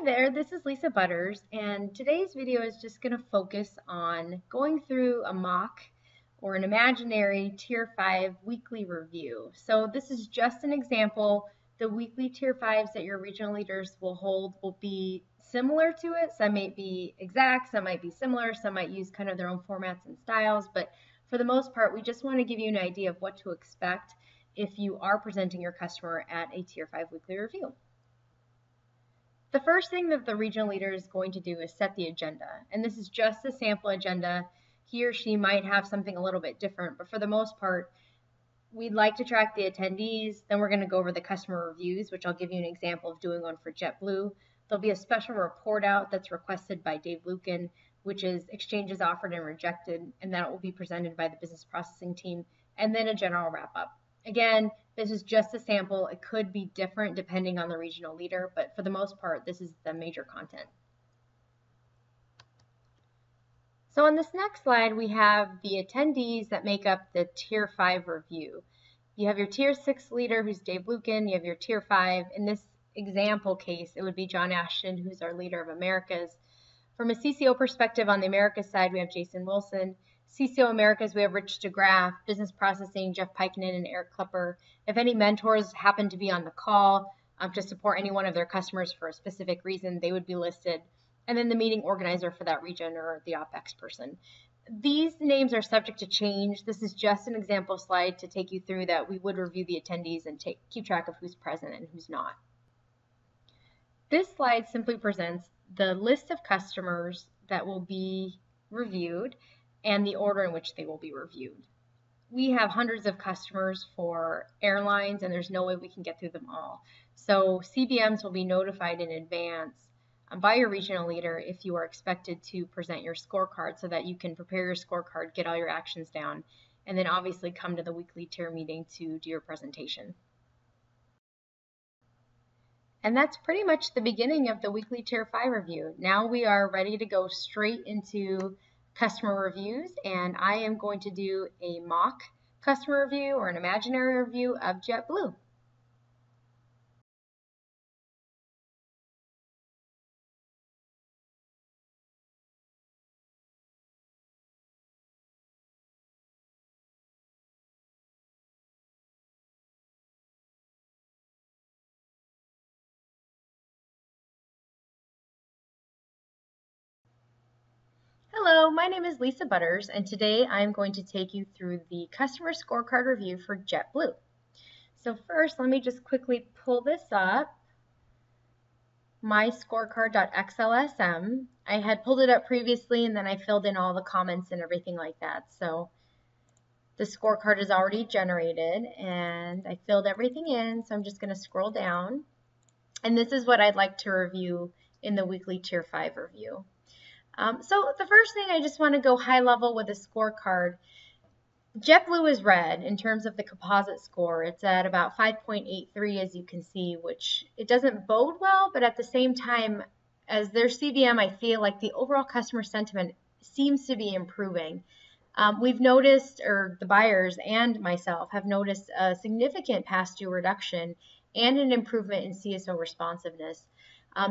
Hey there, this is Lisa Butters, and today's video is just going to focus on going through a mock or an imaginary Tier 5 weekly review. So this is just an example. The weekly Tier 5s that your regional leaders will hold will be similar to it. Some might be exact, some might be similar, some might use kind of their own formats and styles, but for the most part, we just want to give you an idea of what to expect if you are presenting your customer at a Tier 5 weekly review. The first thing that the regional leader is going to do is set the agenda. And this is just a sample agenda. He or she might have something a little bit different, but for the most part, we'd like to track the attendees. Then we're going to go over the customer reviews, which I'll give you an example of doing one for JetBlue. There'll be a special report out that's requested by Dave Lucan, which is exchanges offered and rejected, and that will be presented by the business processing team, and then a general wrap up. Again, this is just a sample. It could be different depending on the regional leader, but for the most part, this is the major content. So on this next slide, we have the attendees that make up the Tier 5 review. You have your Tier 6 leader, who's Dave Lucan. You have your Tier 5. In this example case, it would be John Ashton, who's our leader of Americas. From a CCO perspective, on the Americas side, we have Jason Wilson. CCO Americas, we have Rich DeGraff. Business Processing, Jeff Pikenin and Eric Klepper. If any mentors happen to be on the call to support any one of their customers for a specific reason, they would be listed. And then the meeting organizer for that region or the OpEx person. These names are subject to change. This is just an example slide to take you through that we would review the attendees and keep track of who's present and who's not. This slide simply presents the list of customers that will be reviewed and the order in which they will be reviewed. We have hundreds of customers for airlines, and there's no way we can get through them all. So CBMs will be notified in advance by your regional leader if you are expected to present your scorecard so that you can prepare your scorecard, get all your actions down, and then obviously come to the weekly tier meeting to do your presentation. And that's pretty much the beginning of the weekly Tier 5 review. Now we are ready to go straight into customer reviews, and I am going to do a mock customer review or an imaginary review of JetBlue. Hello, my name is Lisa Butters, and today I'm going to take you through the customer scorecard review for JetBlue. So first, let me just quickly pull this up, myscorecard.xlsm. I had pulled it up previously, and then I filled in all the comments and everything like that. So the scorecard is already generated, and I filled everything in, so I'm just going to scroll down. And this is what I'd like to review in the weekly Tier 5 review. So the first thing, I just want to go high level with a scorecard. JetBlue is red in terms of the composite score. It's at about 5.83, as you can see, which it doesn't bode well, but at the same time, as their CBM, I feel like the overall customer sentiment seems to be improving. We've noticed, or the buyers and myself have noticed, a significant past due reduction and an improvement in CSO responsiveness.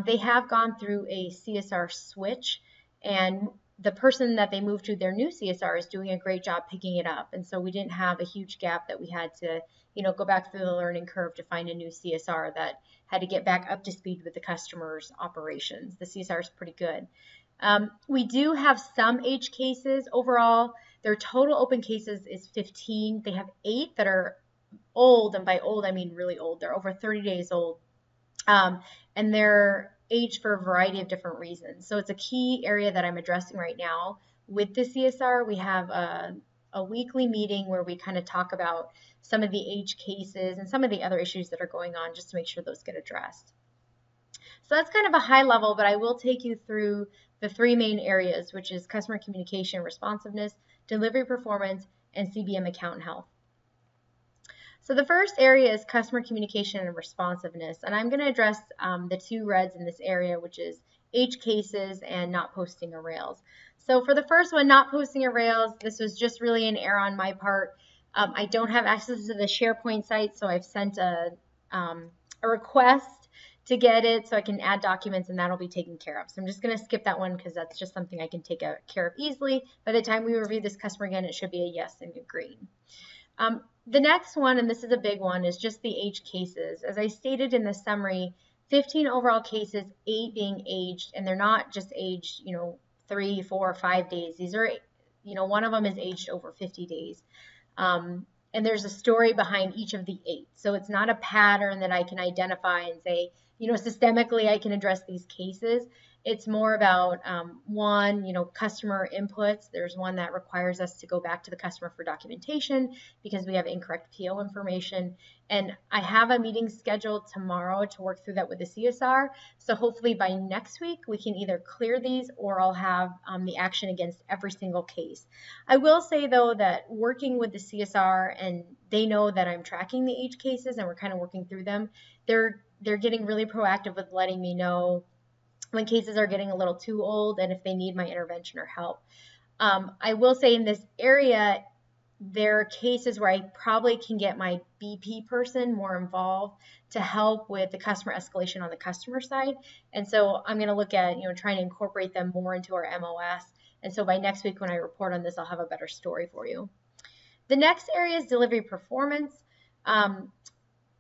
They have gone through a CSR switch, and the person that they moved to, their new CSR, is doing a great job picking it up. And so we didn't have a huge gap that we had to, go back through the learning curve to find a new CSR that had to get back up to speed with the customer's operations. The CSR is pretty good. We do have some age cases. Overall, their total open cases is 15. They have 8 that are old, and by old, I mean really old. They're over 30 days old. And they're aged for a variety of different reasons. So it's a key area that I'm addressing right now. With the CSR, we have a weekly meeting where we kind of talk about some of the age cases and some of the other issues that are going on, just to make sure those get addressed. So that's kind of a high level, but I will take you through the 3 main areas, which is customer communication responsiveness, delivery performance, and CBM account health. So the first area is customer communication and responsiveness, and I'm going to address the 2 reds in this area, which is age cases and not posting a rails. So for the first one, not posting a rails, this was just really an error on my part. I don't have access to the SharePoint site, so I've sent a request to get it so I can add documents, and that'll be taken care of. So I'm just going to skip that one because that's just something I can take care of easily. By the time we review this customer again, it should be a yes and a green. The next one, and this is a big one, is just the age cases. As I stated in the summary, 15 overall cases, 8 being aged, and they're not just aged, 3, 4, 5 days. These are, one of them is aged over 50 days. And there's a story behind each of the 8. So it's not a pattern that I can identify and say, systemically I can address these cases. It's more about one, customer inputs. There's one that requires us to go back to the customer for documentation because we have incorrect PO information. And I have a meeting scheduled tomorrow to work through that with the CSR. So hopefully by next week, we can either clear these or I'll have the action against every single case. I will say though that working with the CSR, and they know that I'm tracking the age cases and we're kind of working through them, they're getting really proactive with letting me know when cases are getting a little too old and if they need my intervention or help. I will say in this area, there are cases where I probably can get my BP person more involved to help with the customer escalation on the customer side. And so I'm going to look at, trying to incorporate them more into our MOS. And so by next week when I report on this, I'll have a better story for you. The next area is delivery performance.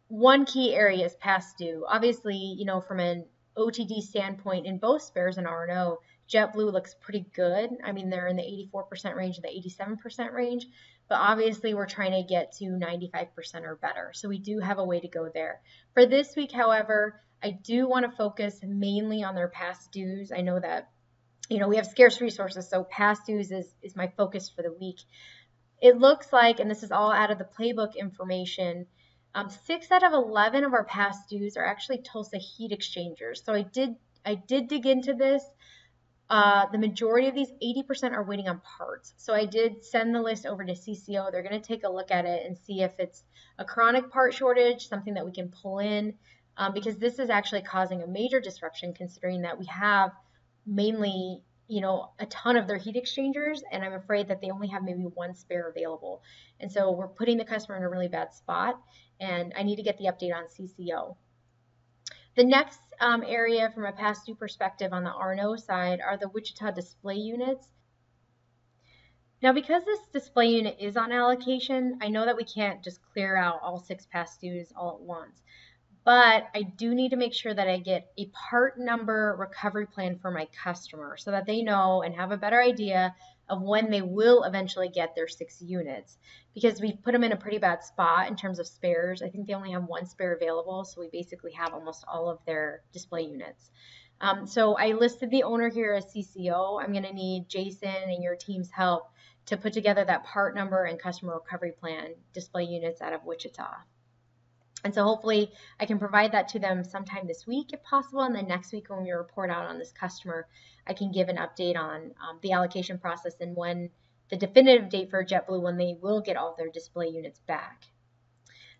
One key area is past due. Obviously, from an OTD standpoint in both spares and R&O, JetBlue looks pretty good. I mean, they're in the 84% range and the 87% range, but obviously we're trying to get to 95% or better. So we do have a way to go there. For this week, however, I do want to focus mainly on their past dues. I know that, we have scarce resources, so past dues is my focus for the week. It looks like, and this is all out of the playbook information, 6 out of 11 of our past dues are actually Tulsa heat exchangers. So I did dig into this. The majority of these, 80%, are waiting on parts. So I did send the list over to CCO. They're going to take a look at it and see if it's a chronic part shortage, something that we can pull in, because this is actually causing a major disruption considering that we have mainly, a ton of their heat exchangers, and I'm afraid that they only have maybe 1 spare available. And so we're putting the customer in a really bad spot, and I need to get the update on CCO. The next area from a past due perspective on the R&O side are the Wichita display units. Now, because this display unit is on allocation, I know that we can't just clear out all 6 past dues all at once. But I do need to make sure that I get a part number recovery plan for my customer so that they know and have a better idea of when they will eventually get their 6 units, because we've put them in a pretty bad spot in terms of spares. I think they only have 1 spare available, so we basically have almost all of their display units. So I listed the owner here as CCO. I'm going to need Jason and your team's help to put together that part number and customer recovery plan display units out of Wichita. And so hopefully I can provide that to them sometime this week if possible, and then next week when we report out on this customer, I can give an update on the allocation process and when the definitive date for JetBlue when they will get all their display units back.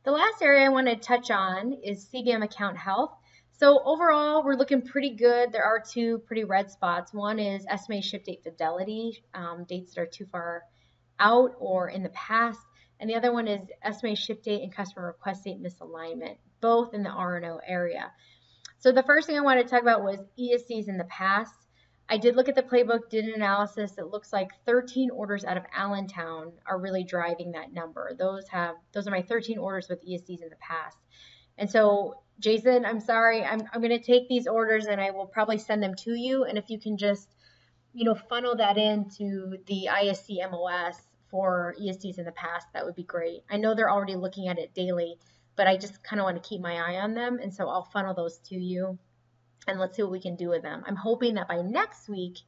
The last area I want to touch on is CBM account health. So overall, we're looking pretty good. There are 2 pretty red spots. One is estimated ship date fidelity, dates that are too far out or in the past. And the other one is estimated ship date and customer request date misalignment, both in the R&O area. So the first thing I wanted to talk about was ESDs in the past. I did look at the playbook, did an analysis. It looks like 13 orders out of Allentown are really driving that number. Those are my 13 orders with ESDs in the past. And so, Jason, I'm sorry, I'm going to take these orders and I will probably send them to you. And if you can just, funnel that into the ISC MOS for ESDs in the past, that would be great. I know they're already looking at it daily, but I just kind of want to keep my eye on them. And so I'll funnel those to you and let's see what we can do with them. I'm hoping that by next week,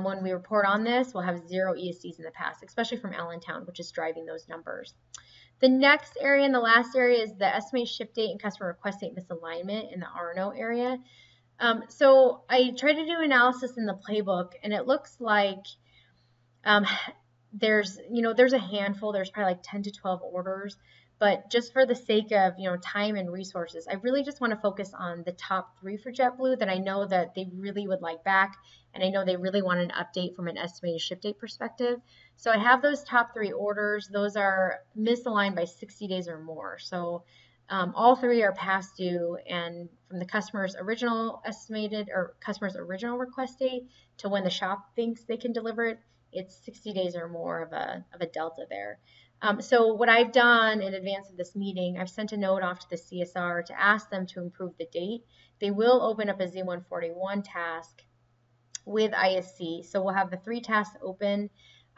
when we report on this, we'll have 0 ESDs in the past, especially from Allentown, which is driving those numbers. The next area and the last area is the estimated ship date and customer request date misalignment in the R&O area. So I tried to do analysis in the playbook, and it looks like there's a handful. There's probably like 10 to 12 orders, but just for the sake of time and resources, I really just want to focus on the top 3 for JetBlue that I know that they really would like back, and I know they really want an update from an estimated ship date perspective. So I have those top 3 orders. Those are misaligned by 60 days or more. So All three are past due, and from the customer's original estimated or customer's original request date to when the shop thinks they can deliver it, it's 60 days or more of a delta there. So what I've done in advance of this meeting, I've sent a note off to the CSR to ask them to improve the date. They will open up a Z141 task with ISC. So we'll have the 3 tasks open.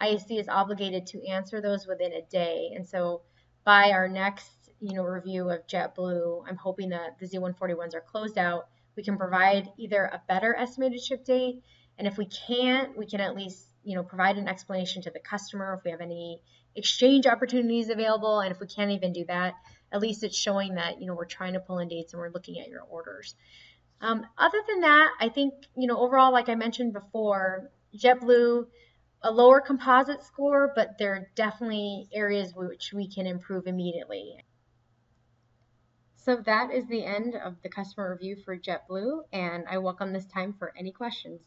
ISC is obligated to answer those within a day. And so by our next, review of JetBlue, I'm hoping that the Z141s are closed out. We can provide either a better estimated ship date, and if we can't, we can at least, provide an explanation to the customer if we have any exchange opportunities available. And if we can't even do that, at least it's showing that, we're trying to pull in dates and we're looking at your orders. Other than that, I think, overall, like I mentioned before, JetBlue, a lower composite score, but there are definitely areas which we can improve immediately. So that is the end of the customer review for JetBlue, and I welcome this time for any questions.